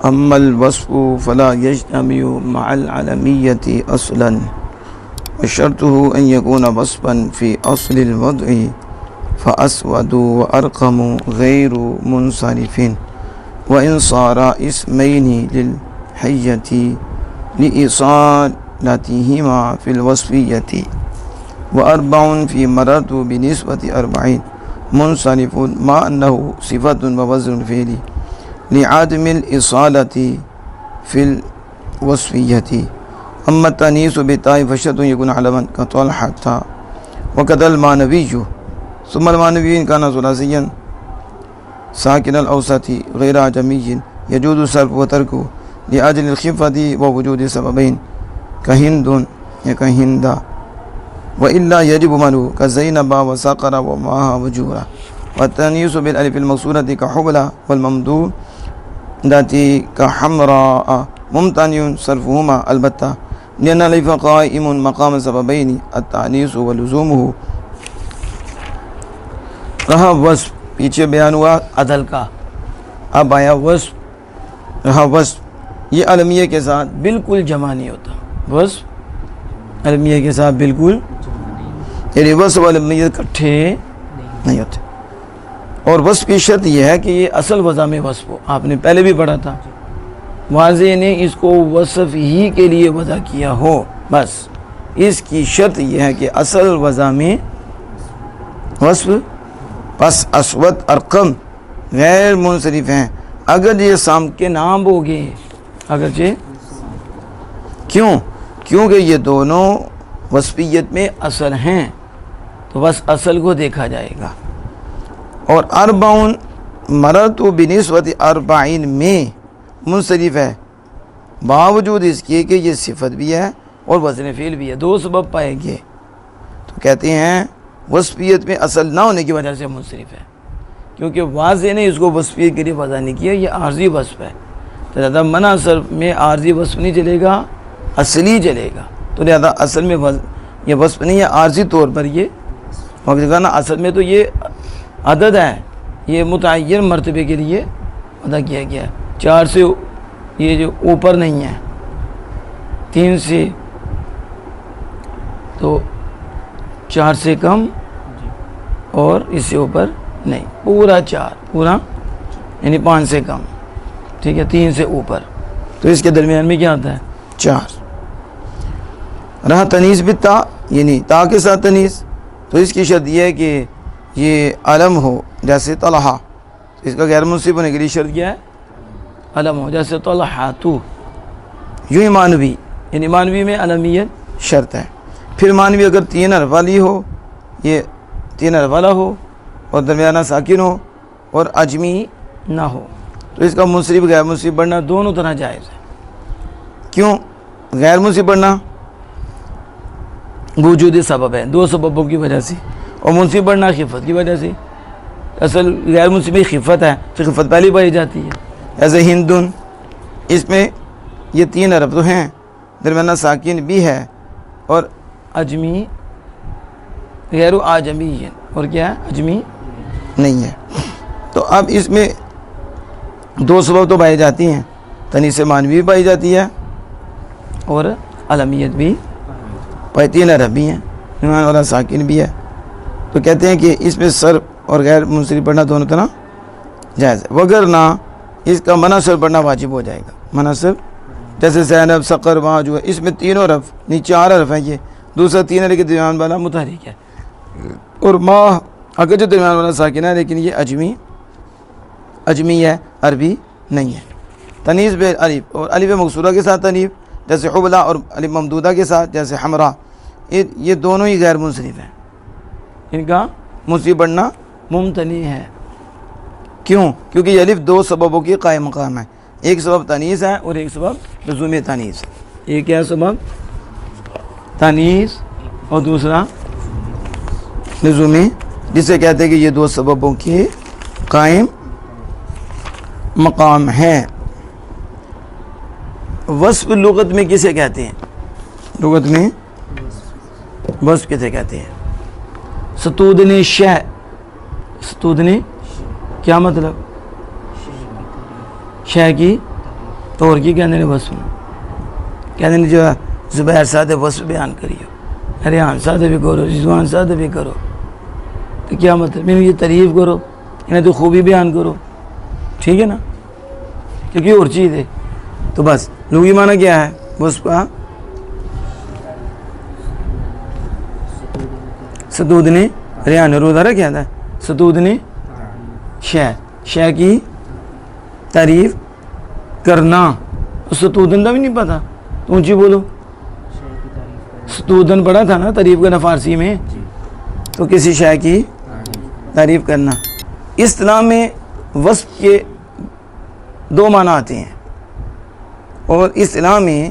اما الوصف فلا يجتمع مع العلمية اصلا وشرطه ان يكون وصفا في اصل الوضع فاسود وارقم غير منصرف وان صار اسمين للحية لإصالتهما في الوصفية وأربع في مررت بنسبة 40 منصرف مع أنه صفة ووزن فعل لعدم الإصالة في الوصفية. أما التأنيث بالتاء فشرط يكون علما كطلحة وكذا المعنوي. ثم المعنوي إن كان ثلاثيا ساكن الأوسط غير عجمي يجوز صرف وتركه لأجل الخفة ووجود سببين كهند كهندا وإلا يجب منه كزينب وساقر ومعها وجورا. والتأنيث بالألف المكسورة كحبلى والممدود ذاتي كحمراء ممتنع صرفهما البتة لأن الألف قائم مقام سببين التأنيث ولزومه. رہا وصف پیچھے بیان ہوا عدل کا، اب آیا وصف. رہا وصف یہ علمیہ کے ساتھ بالکل جمع نہیں ہوتا. وصف علمیہ کے ساتھ بالکل یعنی وصف و علمیہ اکٹھے نہیں ہوتے. اور وصف کی شرط یہ ہے کہ یہ اصل وضع میں وصف ہو. آپ نے پہلے بھی پڑھا تھا واضح نے اس کو وصف ہی کے لیے وضع کیا ہو، بس اس کی شرط یہ ہے کہ اصل وضع میں وصف. پس اسود ارقم غیر منصرف ہیں اگر یہ سام کے نام ہوگے، اگرچہ کیونکہ یہ دونوں وصفیت میں اصل ہیں تو بس اصل کو دیکھا جائے گا. اور اربعون مررت بنسبت 40 میں منصرف ہے باوجود اس کے کہ یہ صفت بھی ہے اور وزن فعل بھی ہے، دو سبب پائے گئے تو کہتے ہیں وصفیت میں اصل نہ ہونے کی وجہ سے منصرف ہے. کیونکہ واضح نے اس کو وصفیت کے لیے وضع نہیں کیا، یہ عارضی وصف ہے تو لہذا منع صرف میں عارضی وصف نہیں چلے گا، اصلی چلے گا. تو لہذا اصل میں یہ وصف نہیں ہے، عارضی طور پر یہ وقت نا. اصل میں تو یہ عدد ہے، یہ متعین مرتبے کے لیے ادا کیا گیا ہے. 4 سے یہ جو اوپر نہیں ہے، 3 سے تو 4 سے کم اور اس سے اوپر نہیں، پورا 4 پورا یعنی 5 سے کم، ٹھیک ہے، 3 سے اوپر، تو اس کے درمیان میں کیا آتا ہے 4. رہا تنیث بالتا یعنی تا کے ساتھ تنیث، تو اس کی شرط یہ ہے کہ یہ علم ہو، جیسے طلحہ، اس کا غیر منصرف ہونے کے لیے شرط کیا ہے علم ہو، جیسے طلحہ تو. یوں ہی معنوی یعنی معنوی میں علمیت شرط ہے. پھر معنوی اگر 3 حرف والی ہو، یہ 3 حرف والا ہو اور درمیانہ ساکن ہو اور اجمی نہ ہو تو اس کا منصرف غیر منصرف بڑھنا دونوں طرح جائز ہے. کیوں غیر منصرف بڑھنا؟ وجود سبب ہے، 2 سببوں کی وجہ سے، اور منصرف بڑھنا خفت کی وجہ سے. اصل غیر منصرف خفت ہے تو خفت پہلی پائی جاتی ہے. ایسے ہندن، اس میں یہ 3 حرف تو ہیں، درمیانہ ساکن بھی ہے اور اجمی غیر آجمی ہے، اور کیا ہے اجمی نہیں ہے. تو اب اس میں 2 سبب تو پائی جاتی ہیں، تنیث معنوی بھی پائی جاتی ہے اور علمیت بھی پائی، 3 حرف بھی ہیں، درمیان والا ساکن بھی ہے. تو کہتے ہیں کہ اس میں صرف اور غیر منصرف پڑھنا دونوں طرح جائز ہے، وگرنہ اس کا منع صرف پڑھنا واجب ہو جائے گا. منع صرف جیسے زینب، سقر، وہاں جو ہے اس میں 3 حرف نہیں 4 حرف ہیں، یہ دوسرا 3 حرف کے درمیان والا متحرک ہے، اور ماہ اگر جو درمیان والا ساکن ہے لیکن یہ اجمی ہے، عربی نہیں ہے. تنیث بے الف اور الف مکسورہ کے ساتھ تنیث جیسے حبلہ اور الف ممدودہ کے ساتھ جیسے حمراء، یہ دونوں ہی غیر منصرف ہیں، ان کا منصرف بڑھنا ممتنع ہے. کیونکہ یہ الف 2 سببوں کی قائم مقام ہے، ایک سبب تنیث ہے اور ایک سبب لزوم تنیث ہے. ایک کیا سبب تنیث اور دوسرا لزومی، جسے کہتے ہیں کہ یہ 2 سببوں کی قائم مقام ہے. وصف لغت میں کسے کہتے ہیں؟ لغت میں وصف کسے کہتے ہیں؟ ستودن شہ، ستودن کیا مطلب؟ شہ کی تو اور کی کہنے وصف کہنے جو ہے زبیر ساتھ وصف بیان کریو، ریحان ساتھ بھی کرو، رضوان ساتھ بھی کرو، تو کیا مطلب میں یہ تعریف کرو، انہیں تو خوبی بیان کرو، ٹھیک ہے نا، کیونکہ اور چیز ہے. تو بس لغوی معنی کیا ہے وصف کا؟ ستودنی ریحان روزہ کیا تھا، ستودنی شے کی تعریف کرنا. ستودن کا بھی نہیں پتا تو اونچی بولو. ستودن پڑھا تھا نا تعریف کرنا فارسی میں، تو کسی شے کی تعریف کرنا. اصطلاح میں وصف کے دو معنی آتے ہیں، اور اصطلاح میں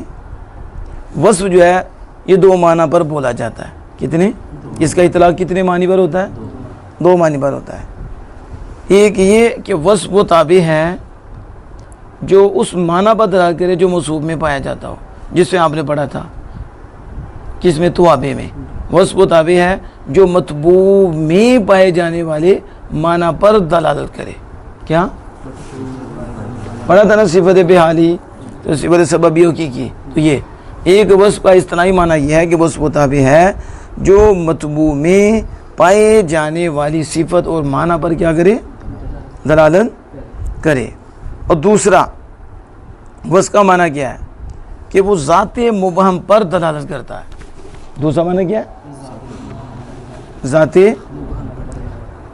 وصف جو ہے یہ دو معنی پر بولا جاتا ہے. کتنے؟ اس کا اطلاق کتنے معنی پر ہوتا ہے؟ دو معنی پر ہوتا ہے. ایک یہ کہ وصف وہ تابع ہے جو اس معنی پر دلالت کرے جو موصوف میں پایا جاتا ہو، جس سے آپ نے پڑھا تھا کس میں؟ توابع میں. وصف وہ تابع ہے جو مطبوع میں پائے جانے والے معنی پر دلالت کرے. کیا پڑھا تھا نا؟ صفت بحالی تو صفت سببیوں کی. تو یہ ایک وصف کا اصطلاحی معنی یہ ہے کہ وصف وہ تابع ہے جو مطبوع میں پائے جانے والی صفت اور معنی پر کیا کرے؟ دلالت کرے. اور دوسرا وصف کا معنی کیا ہے کہ وہ ذات مبہم پر دلالت کرتا ہے. دوسرا معنی کیا ہے؟ ذات،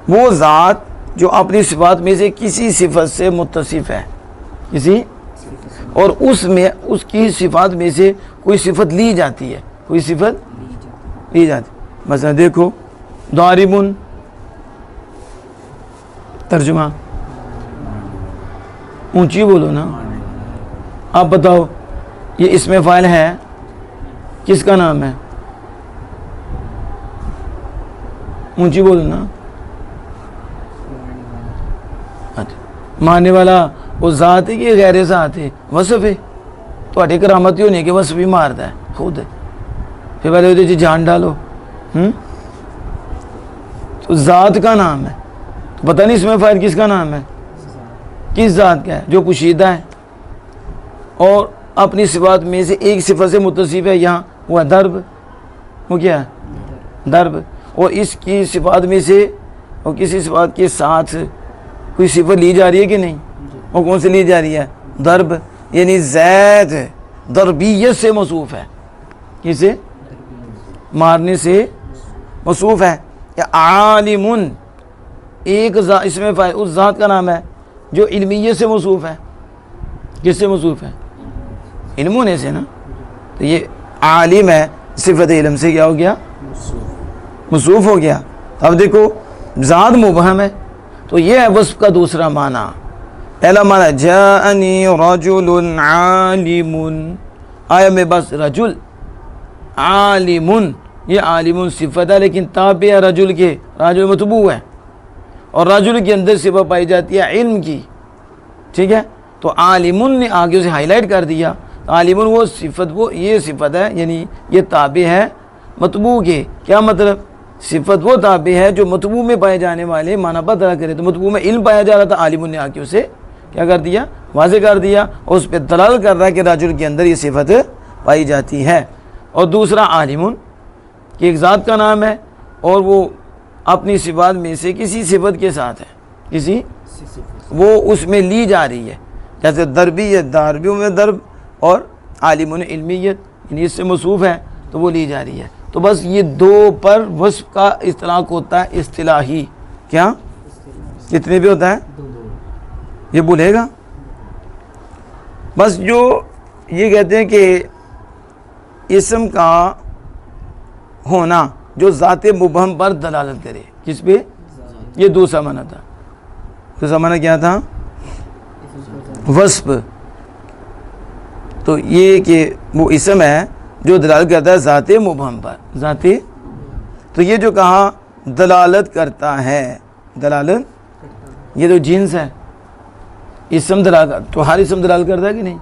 وہ ذات جو اپنی صفات میں سے کسی صفت سے متصف ہے، کسی، اور اس کی صفات میں سے کوئی صفت لی جاتی ہے، کوئی صفت لی جاتی. مثلا دیکھو ضاربن، ترجمہ اونچی بولو نا. آپ بتاؤ یہ اسم فاعل ہے، کس کا نام ہے؟ اونچی بولو نا. ماننے والا وہ ذات ہے کہ غیر ذات ہے؟ وصف ہے. تو کرامت ہی نہیں کہ وصف بھی مارتا ہے خود ہے. پھر پہلے جی جان ڈالو. تو ذات کا نام ہے، تو پتہ نہیں اس میں فاعل کس کا نام ہے، کس ذات کا ہے جو پوشیدہ ہے اور اپنی صفات میں سے ایک صفت سے متصف ہے. یہاں وہ ہے ضرب. وہ کیا ہے؟ ضرب. اور اس کی صفات میں سے اور کسی صفات کے ساتھ کوئی صفت لی جا رہی ہے کہ نہیں؟ وہ کون سے لی جا رہی ہے؟ ضرب. یعنی زید ضربیت سے موصوف ہے. کسے؟ مارنے سے موصوف ہے. یا عالم، ایک اس میں اس ذات کا نام ہے جو علمیت سے موصوف ہے. کس سے موصوف ہے؟ علم ہونے سے نا. تو یہ عالم ہے، صفت علم سے کیا ہو گیا؟ موصوف ہو گیا. اب دیکھو ذات مبہم ہے، تو یہ ہے وصف کا دوسرا معنی. پہلا معنی جاءنی رجل عالم، آیا میں بس رجل عالم. یہ عالم صفت ہے لیکن تابع ہے رجل کے، رجل مطبوع ہے اور رجل کے اندر صفت پائی جاتی ہے علم کی. ٹھیک ہے، تو عالم نے آگے اسے ہائی لائٹ کر دیا. عالم وہ صفت، وہ یہ صفت ہے یعنی یہ تابع ہے مطبوع کے. کیا مطلب؟ صفت وہ تابع ہے جو مطبوع میں پائے جانے والے معنی پر دلالت کرے. تو مطبوع میں علم پایا جا رہا تھا، عالم نے آ کے اسے کیا کر دیا؟ واضح کر دیا، اور اس پہ دلالت کر رہا ہے کہ رجل کے اندر یہ صفت پائی جاتی ہے. اور دوسرا عالم کہ ایک ذات کا نام ہے اور وہ اپنی صفات میں سے کسی صفت کے ساتھ ہے، کسی وہ اس میں لی جا رہی ہے. جیسے ضربیت، ضاربیوں میں ضرب، اور عالم علمیت یعنی اس سے موصوف ہے تو وہ لی جا رہی ہے. تو بس یہ دو پر وصف کا اطلاق ہوتا ہے اصطلاحی. کیا کتنے بھی ہوتا ہے؟ یہ بولے گا. بس جو یہ کہتے ہیں کہ اسم کا ہونا جو ذات مبہم پر دلالت کرے. کس پہ؟ یہ دوسرا معنی تھا. دوسرا معنی کیا تھا؟ وصف. تو یہ کہ وہ اسم ہے جو دلالت کرتا ہے ذات مبہم پر. ذات، تو یہ جو کہا دلالت کرتا ہے، دلالت یہ تو جنس ہے. اسم دلالت، تو ہر اسم دلالت کرتا ہے کہ نہیں؟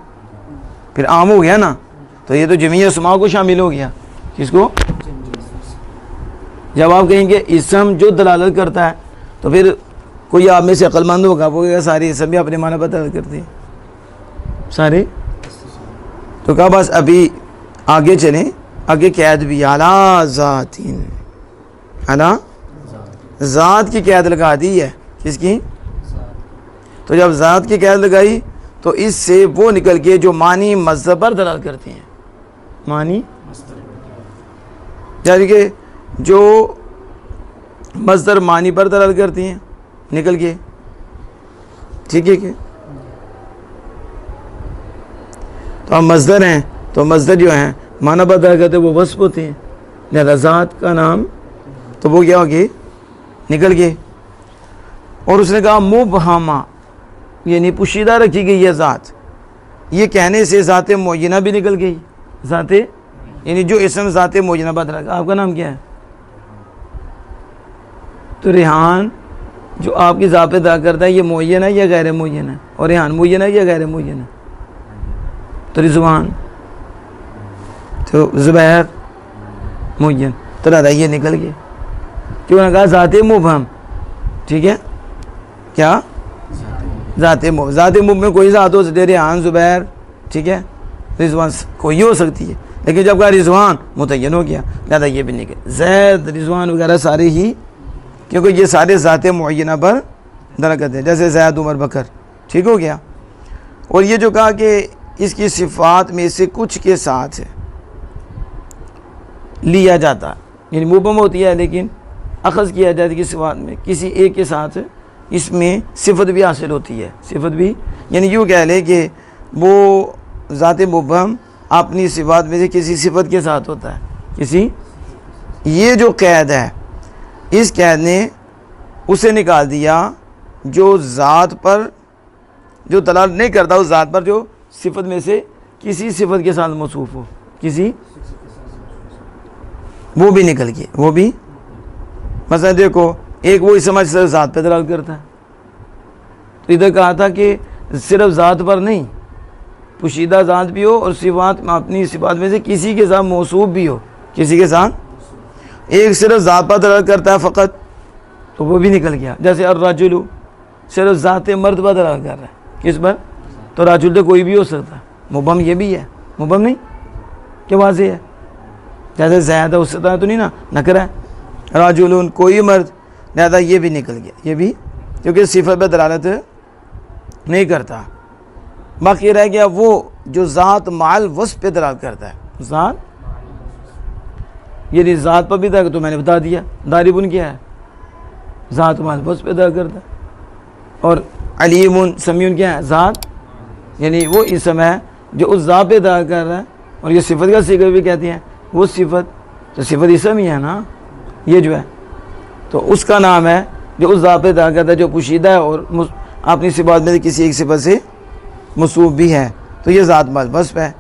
پھر عام ہو گیا نا. تو یہ تو جمیع اسماء کو شامل ہو گیا. کس کو؟ جب آپ کہیں گے اسم جو دلالت کرتا ہے تو پھر کوئی آپ میں سے عقل مند ہوگا وہ کہے گا سارے اسم بھی اپنے معنی پر دلالت کرتے ہیں. سارے تو کہا بس ابھی آگے چلیں، آگے قید بھی اعلیٰ ذاتین، اعلیٰ ذات کی قید لگا دی ہے، کس کی؟ تو جب ذات کی قید لگائی تو اس سے وہ نکل کے جو معنی مصدر پر دلالت کرتے ہیں، معنی یعنی کہ جو مصدر معنی پر دلالت کرتی ہیں نکل کے، ٹھیک ہے کہ تو ہم مصدر ہیں، تو مصدر جو ہیں معنی پر دلالت کرتے ہیں، وہ وصف ہوتے ہیں، لہذا ذات کا نام تو وہ کیا ہوگی؟ نکل گئے۔ اور اس نے کہا مبہمہ، یعنی پوشیدہ رکھی گئی ہے ذات، یہ کہنے سے ذات معینہ بھی نکل گئی، ذات یعنی جو اسم ذات معینہ بدلا۔ آپ کا نام کیا ہے؟ تو ریحان جو آپ کی ذات پہ ادا کرتا ہے یہ معین ہے یا غیر معین ہے؟ اور ریحان معین ہے یا غیر معین ہے؟ تو رضوان، تو زبیر معین، تو دادا یہ نکل گئے، کیوں نے کہا ذات مبہم، ٹھیک ہے کیا؟ ذات مبہم، ذات مبہم میں کوئی ذات ہو سکتی ہے، ریحان، زبیر، ٹھیک ہے، رضوان کوئی ہو سکتی ہے، لیکن جب کہا رضوان متعین ہو گیا، لہذا یہ بھی نکل، زید، رضوان وغیرہ سارے ہی، کیونکہ یہ سارے ذات معینہ پر دلالت کرتے ہیں، جیسے زید، عمر، بکر، ٹھیک ہو گیا۔ اور یہ جو کہا کہ اس کی صفات میں سے کچھ کے ساتھ لیا جاتا، یعنی مبہم ہوتی ہے لیکن اخذ کیا جاتا ہے کہ صفات میں کسی ایک کے ساتھ اس میں صفت بھی حاصل ہوتی ہے، صفت بھی، یعنی یوں کہہ لے کہ وہ ذات مبہم اپنی صفات میں سے کسی صفت کے ساتھ ہوتا ہے، کسی، یہ جو قید ہے اس قید نے اسے نکال دیا جو ذات پر جو دلالت نہیں کرتا، اس ذات پر جو صفت میں سے کسی صفت کے ساتھ موصوف ہو، کسی، وہ بھی نکل گئے، وہ بھی، مثلا دیکھو ایک وہ اسم صرف ذات پہ دلالت کرتا ہے، تو ادھر کہا تھا کہ صرف ذات پر نہیں، پوشیدہ ذات بھی ہو اور صفات اپنی صفات میں سے کسی کے ساتھ موصوف بھی ہو، کسی کے ساتھ، ایک صرف ذات پر دلالت کرتا ہے فقط، تو وہ بھی نکل گیا، جیسے الرجل صرف ذات مرد پر دلالت کر رہا ہے، کس پر؟ تو رجل تو کوئی بھی ہو سکتا ہے، مبہم یہ بھی ہے، مبہم نہیں کہ واضح ہے، جیسے زید ہے اس طرح تو نہیں نا، نکرہ ہے، رجل کوئی مرد، لہذا یہ بھی نکل گیا، یہ بھی کیونکہ صفت پہ دلالت نہیں کرتا۔ باقی رہ گیا وہ جو ذات مال وصف پہ دلالت کرتا ہے، ذات یعنی ذات پر بھی دلالت، تو میں نے بتا دیا داربن کیا ہے، ذات مال وصف پہ دلالت کرتا ہے، اور علیم سمیع کیا ہے، ذات یعنی وہ اسم ہے جو اس ذات پہ دلالت کر رہا ہے، اور یہ صفت کا صیغہ بھی کہتے ہیں، وہ صفت تو صفت اسم ہی ہے نا، یہ جو ہے تو اس کا نام ہے جو اس ذات پہ دلالت کرتا ہے جو پوشیدہ ہے اور اپنی صفات میں سے کسی ایک صفت سے موصوف بھی ہے، تو یہ ذات مال وصف ہے۔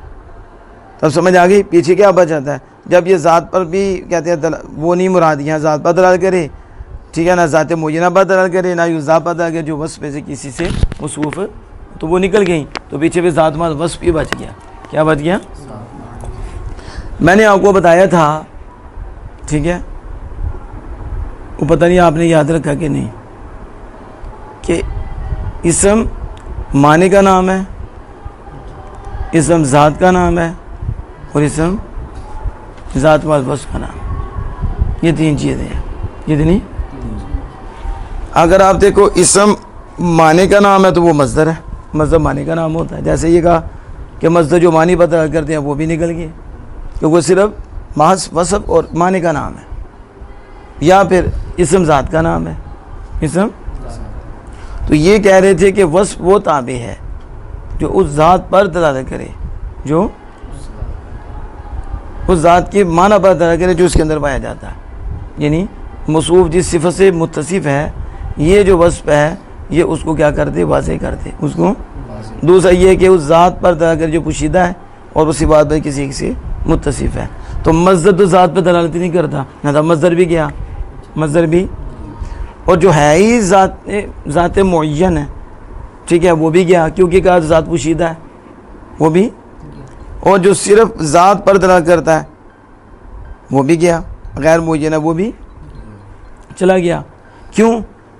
تب سمجھ آ گئی پیچھے کیا بچ جاتا ہے، جب یہ ذات پر بھی کہتے ہیں وہ نہیں مراد یہاں ذات پر دلالت کرے، ٹھیک ہے، نہ ذات معینہ پر دلالت کرے، نہ یہ ذات پر دلالت کرے جو وصف میں سے کسی سے موصوف، تو وہ نکل گئی، تو پیچھے بھی ذات مال وصف ہی بچ گیا، کیا بچ گیا؟ میں نے آپ کو بتایا تھا، ٹھیک ہے، وہ پتہ نہیں آپ نے یاد رکھا کہ نہیں، کہ اسم معنی کا نام ہے، اسم ذات کا نام ہے، اور اسم ذات مال وصف کا نام، یہ تین چیزیں ہیں، کتنی؟ اگر آپ دیکھو اسم معنی کا نام ہے تو وہ مصدر ہے، مصدر معنی کا نام ہوتا ہے، جیسے یہ کہا کہ مصدر جو معنی پتہ کرتے ہیں وہ بھی نکل گئے، کیونکہ وہ صرف محض وصف اور معنی کا نام ہے، یا پھر اسم ذات کا نام ہے، اسم، تو یہ کہہ رہے تھے کہ وصف وہ تابع ہے جو اس ذات پر دلالت کرے، جو اس ذات کی معنی پر دلالت کرے جو اس کے اندر پایا جاتا ہے، یعنی موصوف جس صفت سے متصف ہے، یہ جو وصف ہے یہ اس کو کیا کرتے، واضح کرتے اس کو۔ دوسرا یہ کہ اس ذات پر دلالت کرے جو پوشیدہ ہے اور اسی بات پر کسی سے متصف ہے، تو مصدر تو ذات پر دلالت نہیں کرتا، نہ مصدر بھی گیا، مصدر بھی، اور جو ہے ہی ذات معین ہے، ٹھیک ہے، وہ بھی گیا، کیونکہ کہا ذات پوشیدہ ہے، وہ بھی، اور جو صرف ذات پر دلالت کرتا ہے وہ بھی گیا، غیر معین ہے وہ بھی چلا گیا، کیوں؟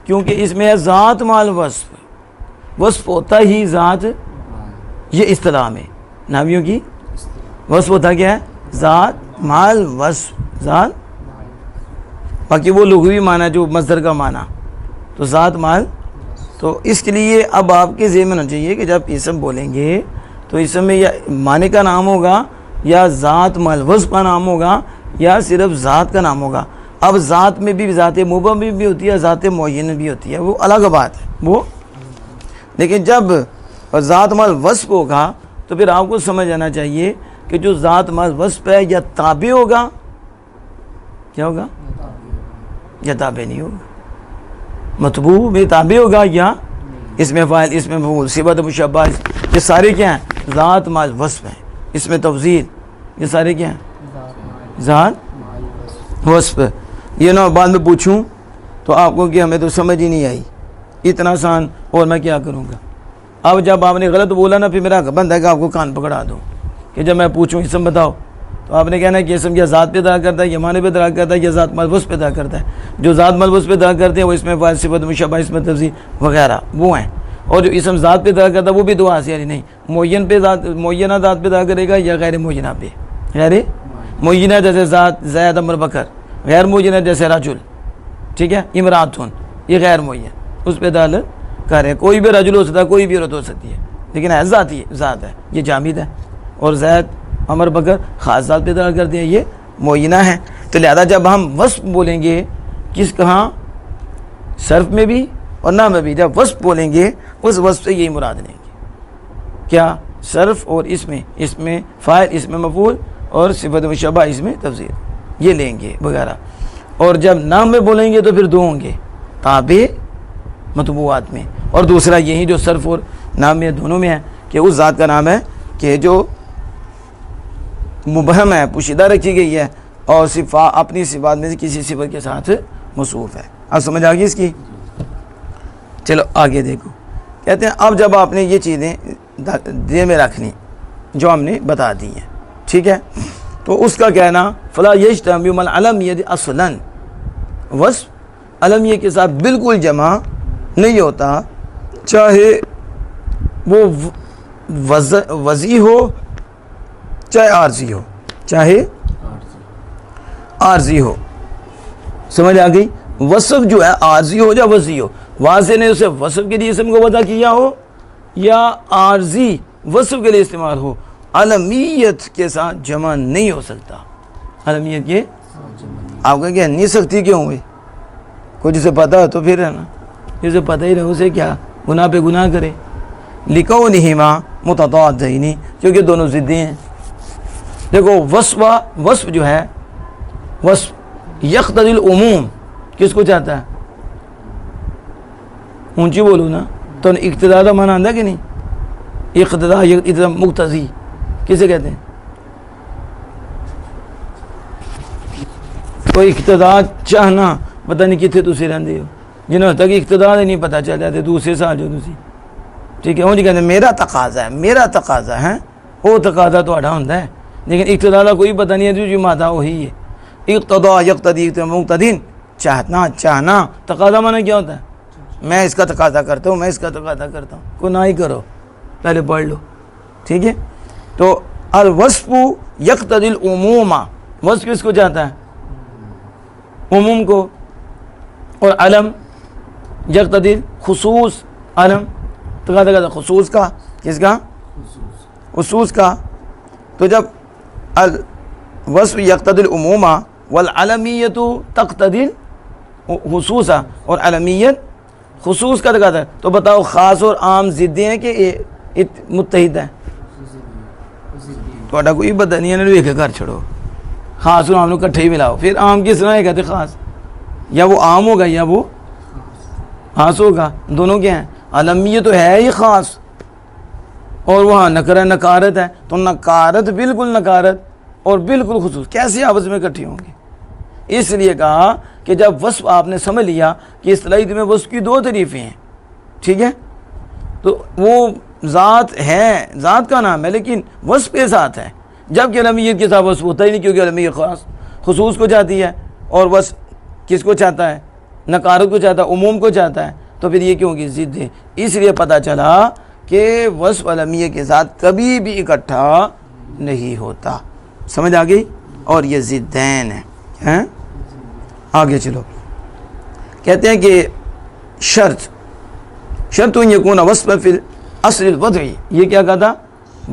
کیونکہ اس میں ہے ذات مال وصف، وصف ہوتا ہی ذات، یہ اصطلاح میں نحویوں کی وصف ہوتا کیا ہے؟ ذات مال وصف، ذات، باقی وہ لغوی معنی جو مصدر کا معنی، تو ذات مال. تو اس کے لیے اب آپ کے ذہن میں ہونا چاہیے کہ جب اسم بولیں گے تو اسم میں یا معنی کا نام ہوگا یا ذات مال وصف کا نام ہوگا یا صرف ذات کا نام ہوگا. اب ذات میں بھی ذات مبہم بھی ہوتی ہے، ذات معین بھی ہوتی ہے، وہ الگ بات ہے وہ. لیکن جب ذات مال وصف ہوگا تو پھر آپ کو سمجھ آنا چاہیے کہ جو ذات مال وصف ہے یا تابع ہوگا، کیا ہوگا؟ یا تابع نہیں ہوگا. مطبوع میں تابع ہوگا یا اس میں فاعل، اس میں مفعول، صفت مشبہ، یہ سارے کیا ہیں؟ ذات مال وصف ہیں. اس میں تفضیل، یہ سارے کیا ہیں؟ ذات وصف. یہ نہ بعد میں پوچھوں تو آپ کو کہ ہمیں تو سمجھ ہی نہیں آئی، اتنا آسان، اور میں کیا کروں گا. اب جب آپ نے غلط بولا نا، پھر میرا بند ہے کہ آپ کو کان پکڑا دوں کہ جب میں پوچھوں اسم بتاؤ تو آپ نے کہنا ہے کہ اسم یا ذات پہ دلالت کرتا ہے یا معنی پہ دلالت کرتا ہے یا ذات مال وصف پہ دلالت کرتا ہے. جو ذات مال وصف پہ دلالت کرتے ہیں وہ اس میں فاعل، صفت مشبہ، اس میں تفضیل وغیرہ وہ ہیں. اور جو اسم ذات پہ دلالت کرتا ہے وہ بھی دو آسیاری نہیں، معین پہ ذات، معینہ ذات پہ دلالت کرے گا یا غیر معینہ پہ. غیر معینہ جیسے ذات زید عمر بکر، غیر معینہ جیسے رجل، ٹھیک ہے، امراتن، یہ غیر معین، اس پہ دلالت کرے. کوئی بھی رجل ہو سکتا ہے، کوئی بھی عورت ہو سکتی ہے، لیکن ہے ذاتی ذات ہے، یہ جامد ہے. اور زید عمر بکر خاص ذات پہ دلالت کرتے ہیں، یہ معینہ ہے. تو لہذا جب ہم وصف بولیں گے کس کہاں؟ صرف میں بھی اور نام میں بھی. جب وصف بولیں گے اس وصف سے یہی مراد لیں گے، کیا؟ صرف اور اس میں فاعل، اس میں مفعول، اور صفت مشبہ، اس میں تفضیل، یہ لیں گے وغیرہ. اور جب نام میں بولیں گے تو پھر دو ہوں گے، تابع مطبوعات میں، اور دوسرا یہی جو صرف اور نام میں دونوں میں ہے کہ اس ذات کا نام ہے کہ جو مبہم ہے، پوشیدہ رکھی گئی ہے، اور اپنی صفات میں سے کسی صفت کے ساتھ موصوف ہے. اب سمجھ آ گئی اس کی؟ چلو آگے دیکھو. کہتے ہیں اب جب آپ نے یہ چیزیں دل میں رکھنی جو ہم نے بتا دی ہیں، ٹھیک ہے، تو اس کا کہنا فلا یجتمع مع العلمیۃ اصلا، وصف علمیہ کے ساتھ بالکل جمع نہیں ہوتا، چاہے وہ وضعی ہو چاہے عارضی ہو، چاہے عارضی ہو. سمجھ آ گئی؟ وصف جو ہے عارضی ہو یا وضعی ہو، واضح نے اسے وصف کے لیے اسم کو وضع کیا ہو یا عارضی وصف کے لیے استعمال ہو، علمیت کے ساتھ جمع نہیں ہو سکتا. علمیت کے آپ کہیں کہ نہیں سکتی کیوں ہوئی؟ کوئی جسے پتہ ہے تو پھر ہے نا، جسے پتہ ہی رہے اسے کیا گناہ پہ گناہ کرے. لکونہما متضادین، کیونکہ دونوں ضدی ہیں. دیکھو وصف جو ہے، وصف یقتضی العموم، کس کو چاہتا ہے؟ اونچی بولو نا، تو اقتضاء کا معنی آتا کہ نہیں؟ اقتضاء مقتضی کسے کہتے ہیں؟ تو اقتضاء چاہنا، پتہ نہیں کتنے تسی رہندے ہو جنہوں تک اقتضاء نہیں پتہ چل جاتے دوسرے سال جو تسی، ٹھیک ہے، اونچی کہتے ہیں میرا تقاضا ہے، میرا تقاضا ہے، وہ تقاضا تو اڑا ہوتا ہے، لیکن اقتضاء کا کوئی پتہ نہیں ہے جو مادا وہی ہے. اقتضاء یقتضی مقتدین، چاہنا، تقاضا معنی کیا ہوتا ہے؟ میں اس کا تقاضا کرتا ہوں، میں اس کا تقاضا کرتا ہوں. کو نہ ہی کرو، پہلے پڑھ لو، ٹھیک ہے. تو الوصف یقتضی العموم، وصف کس کو چاہتا ہے؟ عموم کو. اور علم یقتضی خصوص، علم تقاضا کرتا خصوص کا، کس کا؟ خصوص کا. تو جب الوصف یقتضی العموم والعلمیت تقتضی خصوصا، اور علمیت خصوص کا تقاضا ہے، تو بتاؤ خاص اور عام ضدی ہیں کہ متحد ہیں؟ تو کوئی پتہ نہیں ہے، ویکھ کے گھر چھڑو، خاص اور عام کو کٹھے ہی ملاؤ. پھر عام کس طرح کہتے خاص؟ یا وہ عام ہوگا یا وہ خاص ہوگا، دونوں کیا ہیں؟ علمیت تو ہے ہی خاص، اور وہاں نکارت ہے، تو نکارت بالکل نکارت اور بالکل خصوص کیسے آپس میں اکٹھی ہوں گی؟ اس لیے کہا کہ جب وصف آپ نے سمجھ لیا کہ اصطلاحی میں وصف کی دو تعریفیں ہیں، ٹھیک ہے، تو وہ ذات ہے، ذات کا نام ہے لیکن وصف کے ساتھ ہے، جبکہ علمیت کے ساتھ وصف ہوتا ہی نہیں، کیونکہ علمیت خاص خصوص کو چاہتی ہے اور وصف کس کو چاہتا ہے؟ نکارت کو چاہتا ہے، عموم کو چاہتا ہے. تو پھر یہ کیوں کی ضد ہے؟ اس لیے پتہ چلا کہ وصف علمیت کے ساتھ کبھی بھی اکٹھا نہیں ہوتا. سمجھ آ گئی؟ اور یہ ضدین ہے. آگے چلو. کہتے ہیں کہ شرط یکون وصف فی الاصل الوضعی. یہ کیا کہا تھا؟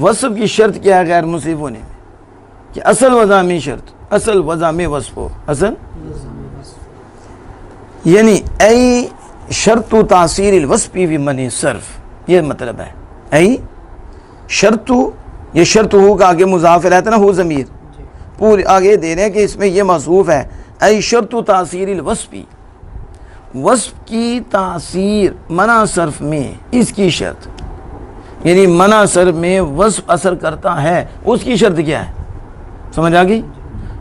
وصف کی شرط کیا ہے غیر منصرف ہونے میں؟ کہ اصل وضع میں شرط، اصل وضع میں وصف ہو. اصل یعنی ای شرط تاثیر الوصف فی منع صرف، یہ مطلب ہے. ای شرط، یہ شرط ہو کا آگے مضاف رہتا نا، ہو ضمیر پورے آگے دے رہے ہیں کہ اس میں یہ موصوف ہے. ای شرط تاثیر الوصف، وصف کی تاثیر منع صرف میں اس کی شرط، یعنی منع صرف میں وصف اثر کرتا ہے، اس کی شرط کیا ہے؟ سمجھ آ گئی؟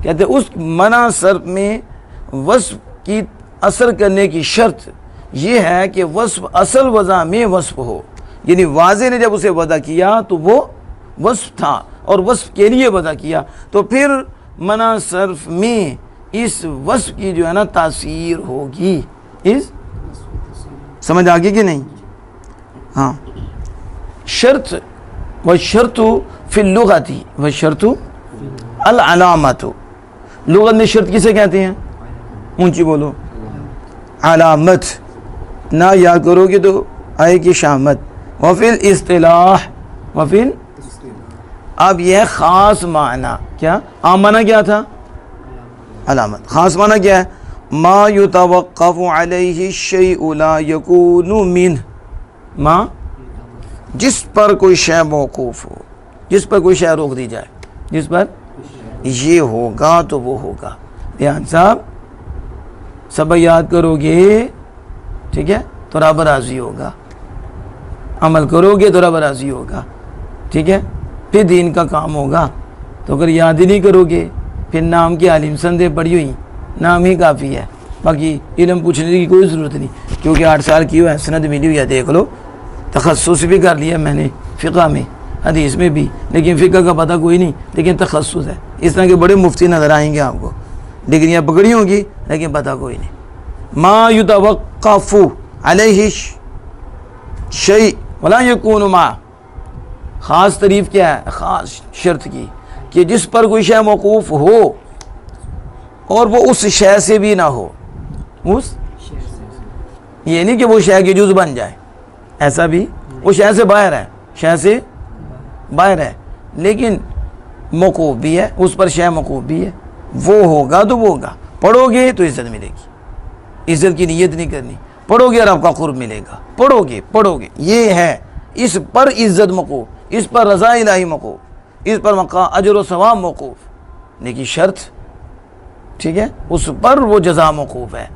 کہتے ہیں اس منع صرف میں وصف کی اثر کرنے کی شرط یہ ہے کہ وصف اصل وضع میں وصف ہو. یعنی واضح نے جب اسے وضع کیا تو وہ وصف تھا، اور وصف کے لیے وضع کیا، تو پھر منع صرف میں اس وصف کی جو ہے نا تاثیر ہوگی. اس سمجھ آ گئی کہ نہیں؟ ہاں. شرط والشرط فی اللغت والشرط العلامت. لغت میں شرط کسے کہتے ہیں؟ اونچی بولو. علامت نہ یاد کرو گے تو آئے گی شامت. وفی الاصطلاح، وفی اب یہ خاص معنی کیا؟ عام معنی کیا تھا؟ علامت. خاص معنی کیا ہے؟ ما یتوقف علیہ الشیء لا یکون منہ، ما جس پر کوئی شے موقوف ہو، جس پر کوئی شے روک دی جائے، جس پر یہ ہوگا تو وہ ہوگا. دھیان صاحب سب یاد کرو گے، ٹھیک ہے، تو رب راضی ہوگا. عمل کرو گے تو رب راضی ہوگا، ٹھیک ہے، پھر دین کا کام ہوگا. تو اگر یاد ہی نہیں کرو گے پھر نام کی عالم سندے پڑھی ہوئی، نام ہی کافی ہے، باقی علم پوچھنے کی کوئی ضرورت نہیں، کیونکہ 8 سال کی ہوا ہے، سند ملی ہوئی ہے، دیکھ لو. تخصص بھی کر لیا میں نے فقہ میں، حدیث میں بھی، لیکن فقہ کا پتہ کوئی نہیں، لیکن تخصص ہے. اس طرح کے بڑے مفتی نظر آئیں گے آپ کو، ڈگریاں پکڑی ہوں گی لیکن پتہ کوئی نہیں. ما یتوقف علیہ شیء ولا یکون معہ. خاص تعریف کیا ہے؟ خاص شرط کی کہ جس پر کوئی شے موقوف ہو اور وہ اس شے سے بھی نہ ہو. اس یہ نہیں کہ وہ شے کی جز بن جائے، ایسا بھی وہ شے سے باہر ہے، شے سے باہر ہے لیکن موقوف بھی ہے، اس پر شے موقوف بھی ہے. وہ ہوگا تو وہ ہوگا. پڑھو گے تو عزت ملے گی، عزت کی نیت نہیں کرنی. پڑھو گے اور آپ کا قرب ملے گا. پڑھو گے یہ ہے. اس پر عزت موقوف، اس پر رضا الہی موقوف، اس پر اجر و ثواب موقوف، لیکن شرط، ٹھیک ہے، اس پر وہ جزا موقوف ہے.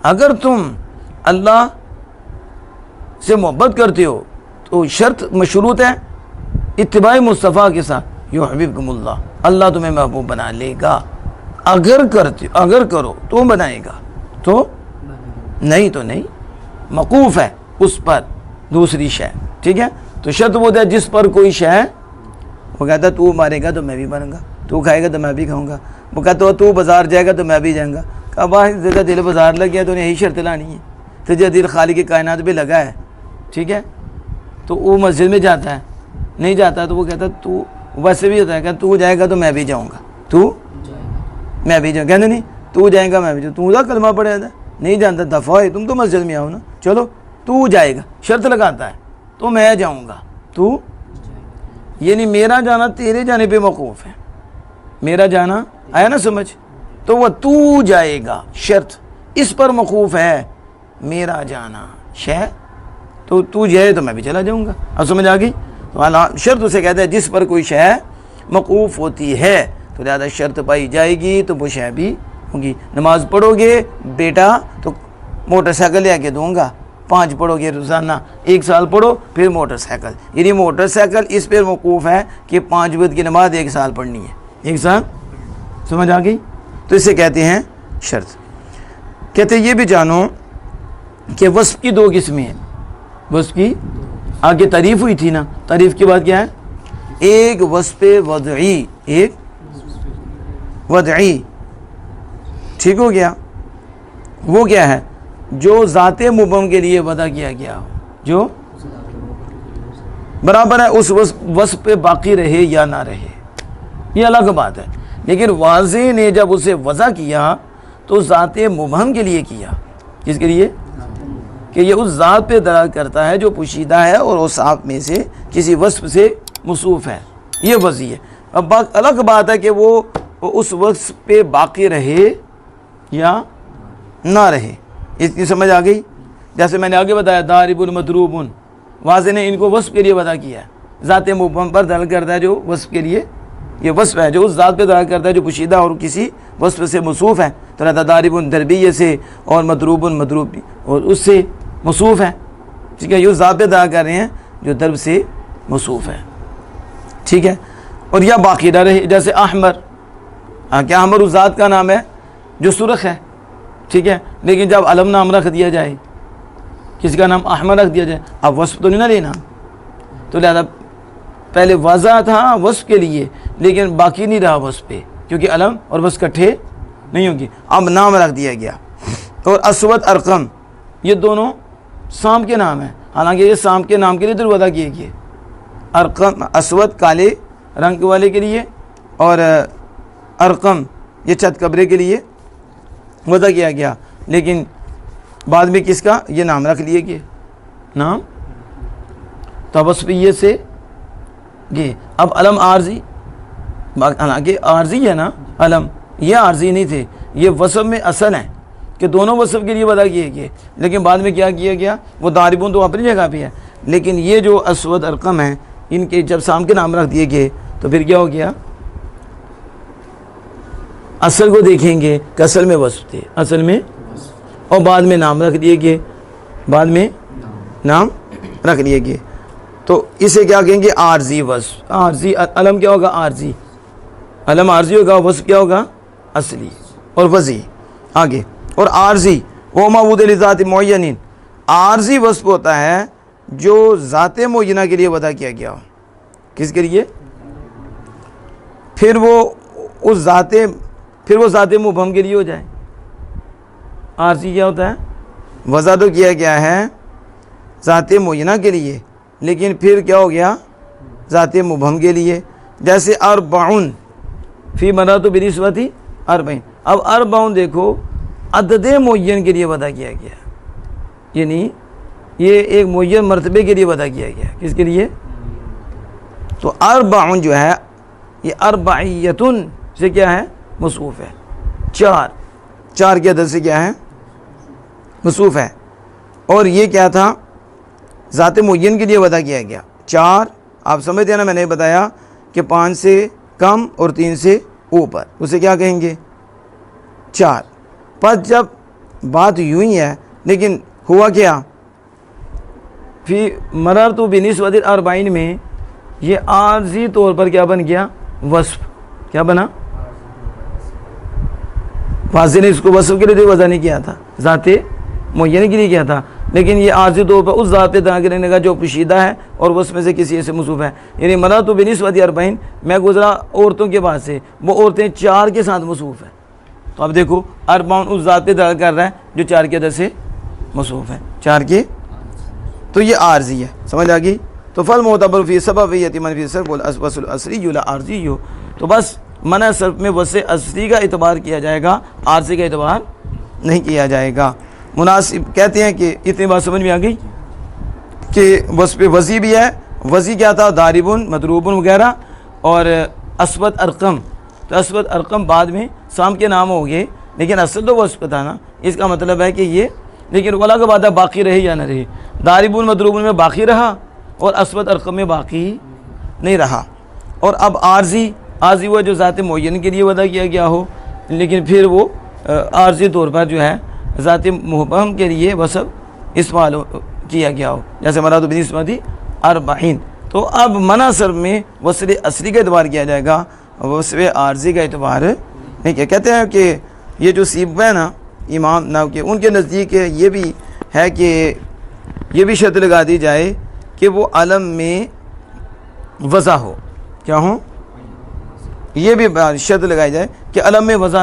اگر تم اللہ سے محبت کرتے ہو تو شرط مشروط ہے اتباع مصطفیٰ کے ساتھ، یحببکم اللہ، اللہ تمہیں محبوب بنا لے گا. اگر کرو تو بنائے گا، تو نہیں تو نہیں. موقوف ہے اس پر دوسری شے، ٹھیک ہے. تو شرط وہ ہے جس پر کوئی شے، وہ کہتا ہے تو مارے گا تو میں بھی ماروں گا، تو کھائے گا تو میں بھی کھاؤں گا. وہ کہتا ہے تو بازار جائے گا تو میں بھی جاؤں گا. کہا بھائی تیرا دل بازار لگ گیا تو انہیں یہی شرط لانی ہے. تجھے دل خالق کائنات پہ لگا ہے، ٹھیک ہے، تو وہ مسجد میں جاتا ہے، نہیں جاتا تو وہ کہتا ہے تو ویسے بھی ہوتا ہے کہ تو جائے گا تو میں بھی جاؤں گا، تو میں بھی جاؤں. کہتے نہیں تو جائے گا میں بھی جاؤں. تو دا کلمہ پڑھے تھا، نہیں جانتا، دفعہ ہے، تم تو مسجد میں آؤ نا، چلو تو جائے گا. شرط لگاتا ہے تو میں جاؤں گا، تو یعنی میرا جانا تیرے جانے پہ موقوف ہے. میرا جانا آیا نا سمجھ؟ تو وہ تو جائے گا شرط اس پر موقوف ہے. میرا جانا شے تو جائے تو میں بھی چلا جاؤں گا. اب سمجھ آ گئی؟ تو شرط اسے کہتے ہیں جس پر کوئی شے موقوف ہوتی ہے تو لہٰذا شرط پائی جائے گی تو وہ شے بھی ہوگی. نماز پڑھو گے بیٹا تو موٹر سائیکل لے کے دوں گا. 5 پڑھو گے روزانہ، 1 سال پڑھو پھر موٹر سائیکل. یعنی موٹر سائیکل اس پر موقوف ہے کہ 5 وقت کی نماز 1 سال پڑھنی ہے. 1 سال. سمجھ آ گئی؟ تو اسے کہتے ہیں شرط. کہتے ہیں یہ بھی جانو کہ وصف کی 2 قسمیں ہیں. وصف کی آگے تعریف ہوئی تھی نا، تعریف کے بعد کیا ہے؟ ایک وصف وضعی، ایک وضعی، ٹھیک ہو گیا. وہ کیا ہے؟ جو ذات مبہم کے لیے وضع کیا گیا ہو، جو برابر ہے اس وصف پہ باقی رہے یا نہ رہے. یہ الگ بات ہے. لیکن واضح نے جب اسے وضع کیا تو ذات مبہم کے لیے کیا. کس کے لیے؟ کہ یہ اس ذات پہ دلالت کرتا ہے جو پوشیدہ ہے اور اس آپ میں سے کسی وصف سے موصوف ہے. یہ وضعی ہے. اب الگ بات ہے کہ وہ اس وصف پہ باقی رہے یا نہ رہے. اس کی سمجھ آ گئی؟ جیسے میں نے آگے بتایا ضارب مضروب، واضح نے ان کو وصف کے لیے وضع کیا ہے. ذات مبہم پر دلالت کرتا ہے جو وصف کے لیے، یہ وصف ہے جو اس ذات پہ دلالت کرتا ہے جو پوشیدہ اور کسی وصف سے موصوف ہے. تو رہتا ضارب ضربیہ سے اور مضروب مضروب اور اس سے موصوف ہے. ٹھیک ہے، یہ اس ذات پہ دلالت کر رہے ہیں جو ضرب سے موصوف ہے. ٹھیک ہے، اور یا باقی نہ رہے. جیسے احمر، کیا احمر اس ذات کا نام ہے جو سرخ ہے. ٹھیک ہے، لیکن جب علم نام رکھ دیا جائے، کسی کا نام احمر رکھ دیا جائے، اب وصف تو نہیں نہ لینا. تو لہذا پہلے وضع تھا وصف کے لیے لیکن باقی نہیں رہا وصف پہ، کیونکہ علم اور وصف کٹھے نہیں ہوگی. اب نام رکھ دیا گیا. اور اسود ارقم، یہ دونوں سام کے نام ہیں، حالانکہ یہ سام کے نام کے لیے تو وضع کیے گئے. ارقم اسود کالے رنگ والے کے لیے، اور ارقم یہ چت کبرے کے لیے وضع کیا گیا. لیکن بعد میں کس کا یہ نام رکھ لیے گئے، نام توسفیہ سے گئے. اب علم عارضی، حالانکہ عارضی ہے نا علم، یہ عارضی نہیں تھے، یہ وصف میں اصل ہیں کہ دونوں وصف کے لیے وضع کیے گئے. لیکن بعد میں کیا کیا گیا، وہ ضاربون تو اپنی جگہ پہ ہے، لیکن یہ جو اسود ارقم ہیں ان کے جب سام کے نام رکھ دیے گئے تو پھر کیا ہو گیا، اصل کو دیکھیں گے کہ اصل میں وصف تھے، اصل میں، اور بعد میں نام رکھ دیے گئے، بعد میں نام رکھ لیے گئے. تو اسے کیا کہیں گے، عارضی وصف. عارضی علم کیا ہوگا، عارضی علم عارضی ہوگا، وصف کیا ہوگا، اصلی اور وضعی. آگے، اور عارضی وہ معبود لذات معین، عارضی وصف ہوتا ہے جو ذات معینہ کے لیے وضع کیا گیا ہو. کس کے لیے؟ پھر وہ ذات مبہم کے لیے ہو جائے. عارضی کیا ہوتا ہے، وضع تو کیا گیا ہے ذات معینہ کے لیے لیکن پھر کیا ہو گیا، ذات مبہم کے لیے. جیسے اربعون فی مراتب بنسبت اربعین. اب اربعون دیکھو عدد معین کے لیے وضع کیا گیا، یعنی یہ ایک معین مرتبے کے لیے وضع کیا گیا. کس کے لیے؟ تو اربعون جو ہے یہ اربعیتن سے کیا ہے، موصوف ہے. چار کے عدد سے کیا ہے، موصوف ہے. اور یہ کیا تھا، ذات معین کے لیے وضع کیا گیا. 4 آپ سمجھتے ہیں نا، میں نے بتایا کہ 5 سے کم اور 3 سے اوپر اسے کیا کہیں گے، 4. پر جب بات یوں ہی ہے لیکن ہوا کیا، فی مررت بنسبت اربعین میں یہ عارضی طور پر کیا بن گیا، وصف. کیا بنا، واضح نے اس کو وصف کے لیے وضع نہیں کیا تھا، ذات معین کے لیے کیا تھا، لیکن یہ عارضی طور پر اس ذات پہ دلالت کرنے کا جو پوشیدہ ہے اور وصف میں سے کسی سے موصوف ہے. یعنی مررت بنسبت اربعین، میں گزرا عورتوں کے پاس سے، وہ عورتیں 4 کے ساتھ موصوف ہیں. تو اب دیکھو اربعون اس ذات پہ دلالت کر رہا ہے جو 4 کے عدد سے موصوف ہے، 4 کے. تو یہ عارضی ہے، سمجھ آ گئی. تو فل معتبر فی سببیت من فی صرف والوصف الاصلی لا عارضی ہو. تو بس منع صرف میں وصف اصلی کا اعتبار کیا جائے گا، عارضی کا اعتبار نہیں کیا جائے گا. مناسب کہتے ہیں کہ اتنی بات سمجھ میں آ گئی کہ وصف وضعی بھی ہے. وضعی کیا تھا، ضاربن مضروبن وغیرہ، اور اسود ارقم. تو اسود ارقم بعد میں سام کے نام ہو گئے لیکن اصل تو وصف تھا نا. اس کا مطلب ہے کہ یہ، لیکن ولا کا بات ہے باقی رہے یا نہ رہے. ضاربن مضروبن میں باقی رہا اور اسود ارقم میں باقی نہیں رہا. اور اب عارضی وہ جو ذات معین کے لیے وضع کیا گیا ہو لیکن پھر وہ عارضی طور پر جو ہے ذات مبہم کے لیے وصف استعمال کیا گیا ہو، جیسے مراد بنسبت اربعین. تو اب منع صرف میں وصف اصلی کا اعتبار کیا جائے گا، وصف عارضی کا اعتبار نہیں کیا. کہتے ہیں کہ یہ جو سیب ہے نا امام ناو کے، ان کے نزدیک یہ بھی ہے کہ یہ بھی شرط لگا دی جائے کہ وہ علم میں وضع ہو. کیا ہوں، یہ بھی شرط لگائی جائے کہ علم میں وضع